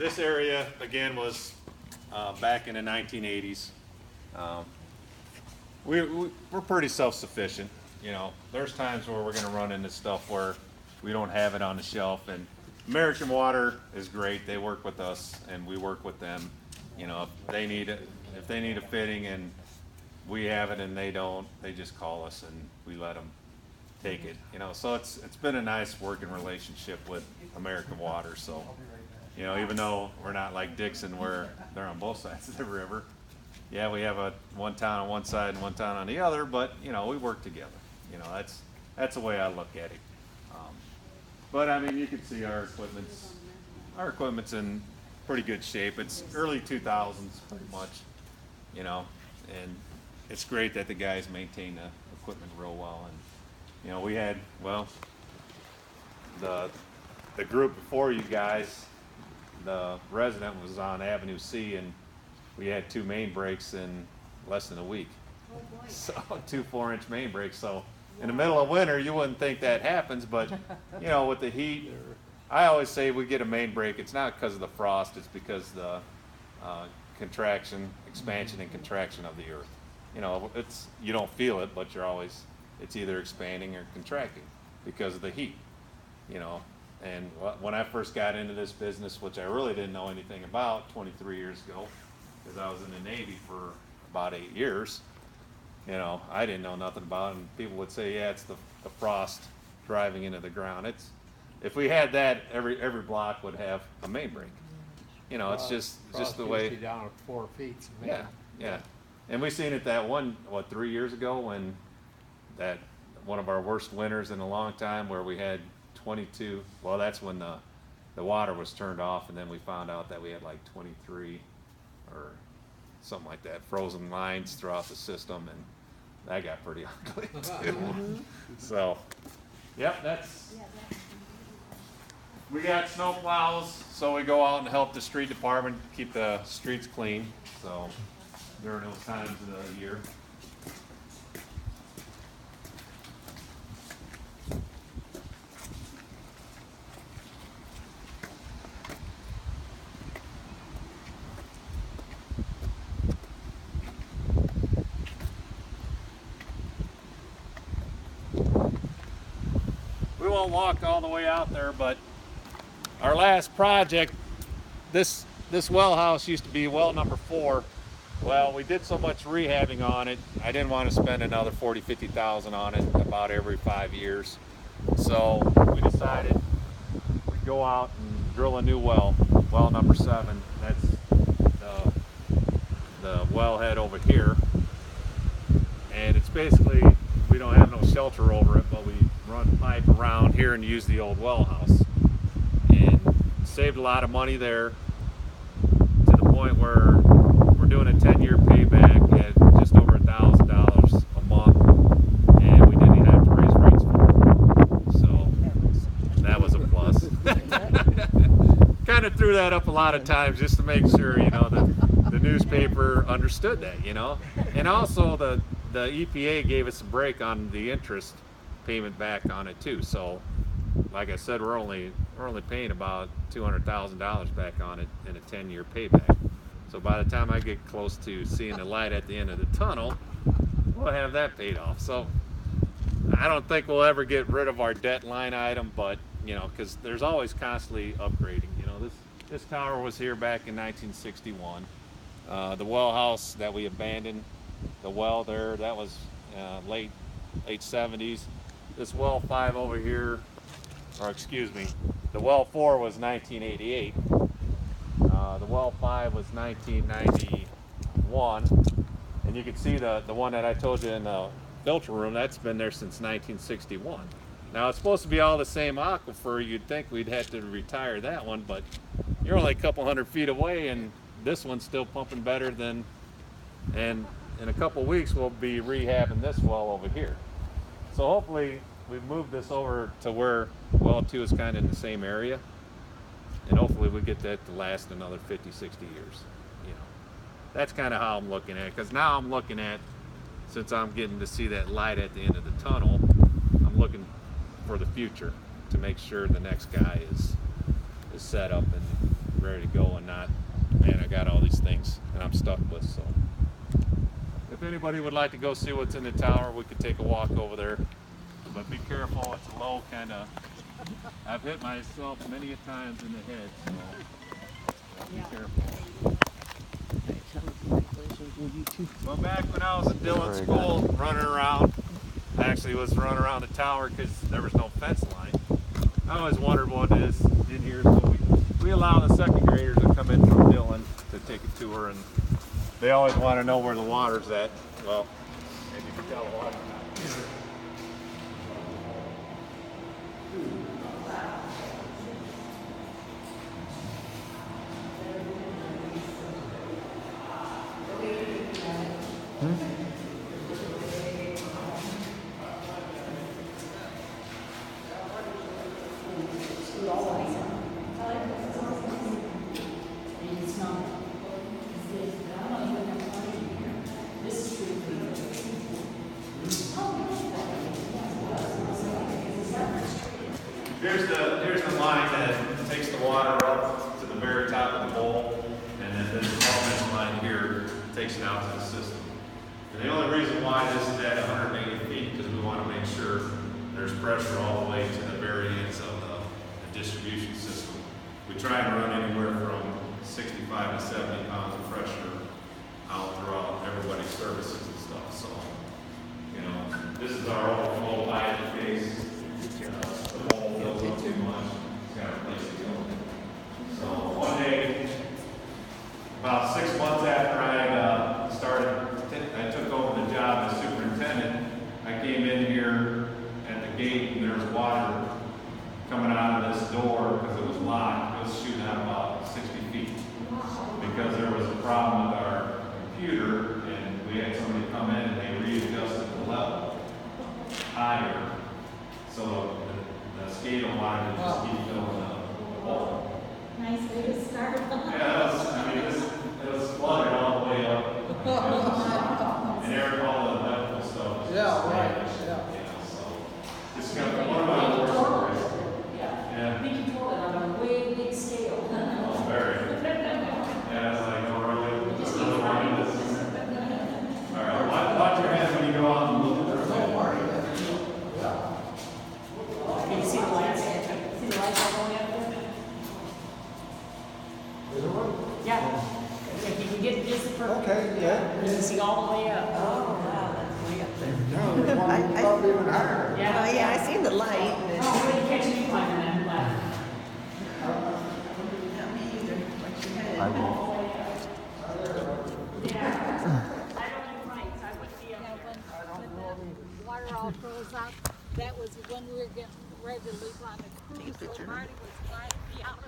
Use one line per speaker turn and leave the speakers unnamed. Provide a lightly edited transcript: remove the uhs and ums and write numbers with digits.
this area again was back in the 1980s. We're pretty self-sufficient. You know, there's times where we're going to run into stuff where we don't have it on the shelf, and American Water is great. They work with us, and we work with them. You know, if they need a fitting and we have it and they don't, they just call us and we let them take it. You know, so it's been a nice working relationship with American Water. So, you know, even though we're not like Dixon where they're on both sides of the river, yeah, we have one town on one side and one town on the other, but you know, we work together. You know, that's the way I look at it. But I mean, you can see our equipment's in pretty good shape. It's early 2000s pretty much, you know, and it's great that the guys maintain the equipment real well. And you know, we had, well, the group before you guys, the resident was on Avenue C, and we had 2 main breaks in less than a week.
Oh boy.
So 2 4-inch main breaks. So in the middle of winter, you wouldn't think that happens, but you know, with the heat, I always say we get a main break. It's not because of the frost; it's because the expansion and contraction of the earth. You know, you don't feel it, but it's either expanding or contracting because of the heat. You know, and when I first got into this business, which I really didn't know anything about 23 years ago, because I was in the Navy for about 8 years. You know, I didn't know nothing about it, and people would say, yeah, it's the frost driving into the ground. If we had that, every block would have a main break. You know, it's just the way.
Frost down at 4 feet.
Yeah. And we seen it that 3 years ago, when that one of our worst winters in a long time, where we had 22. Well, that's when the water was turned off, and then we found out that we had like 23 or something like that, frozen lines throughout the system, and that got pretty ugly too. So, yep, we got snow plows, so we go out and help the street department keep the streets clean. So during those times of the year. We won't walk all the way out there, but our last project, this well house used to be well number 4. Well, we did so much rehabbing on it, I didn't want to spend another $40,000-$50,000 on it about every 5 years. So we decided we'd go out and drill a new well number 7. That's the wellhead over here. And it's basically, we don't have no shelter over it, but we run pipe around here and use the old well house. And saved a lot of money there, to the point where we're doing a 10-year payback at just over $1,000 a month, and we didn't even have to raise rates for it. So that was a plus. Kind of threw that up a lot of times just to make sure, you know, the newspaper understood that, you know. And also the EPA gave us a break on the interest payment back on it too. So like I said, we're only paying about $200,000 back on it in a 10-year payback. So by the time I get close to seeing the light at the end of the tunnel, we'll have that paid off. So I don't think we'll ever get rid of our debt line item, but you know, because there's always constantly upgrading. You know, this tower was here back in 1961. The well house that we abandoned, the well there, that was late 70s. This well 5 over here, or excuse me, the well 4 was 1988. The well 5 was 1991, and you can see the one that I told you in the filter room, that's been there since 1961. Now it's supposed to be all the same aquifer. You'd think we'd have to retire that one, but you're only a couple 100 feet away, and this one's still pumping better than, and in a couple weeks we'll be rehabbing this well over here. So hopefully we've moved this over to where well 2 is kind of in the same area, and hopefully we get that to last another 50, 60 years. You know, that's kind of how I'm looking at it, because now I'm looking at, since I'm getting to see that light at the end of the tunnel, I'm looking for the future to make sure the next guy is set up and ready to go and not, man, I got all these things and I'm stuck with. So if anybody would like to go see what's in the tower, we could take a walk over there. But be careful, it's a low kind of, I've hit myself many a times in the head, so be careful. Well, back when I was in Dillon school, running around, I actually was running around the tower because there was no fence line. I always wondered what it is in here, so we allow the second graders to come in from Dillon to take a tour, and they always want to know where the water's at. Well, maybe you can tell the water's not here. Here's the line that takes the water up to the very top of the bowl, and then this this line here takes it out to the system. And the only reason why this is at 180 feet because we want to make sure there's pressure all the way to the very ends of the distribution system. We try and run anywhere from 65 to 70 pounds of pressure out throughout everybody's services and stuff. So, you know, this is our overflow pipe case. The hole fills up too much. It's got a place to go. So one day, about 6 months after I took over the job as superintendent, I came in here at the gate and there was water coming out of this door because it was locked. It was shooting out about 60 feet because there was a problem with our computer and we had somebody come in and they readjusted the level higher. So the SCADA wanted to just keep filling the hole.
Nice way to start.
Yeah, it was flooded all the way up. And all the electrical stuff was so it's kind of one of my worst stories.
I think you told it on a way big scale.
Oh, very. Yeah, it's like, oh, really? Just really wanting this. All right, watch your head when you go out and look at the
Can you see the lights? See the lights all going up there? Yeah. If you can get just the perfect.
Okay, yeah.
You can see all the way up.
Oh, wow, that's way up there.
No, there's one probably even higher.
Yeah.
Oh, yeah, I seen the light. And it's,
Oh, when you catch me climbing that ladder.
not me either. What you had.
Yeah. I don't do heights. I wouldn't be up there.
When the water all froze up, that was when we were getting ready to leave on the cruise. So Marty was flying me out.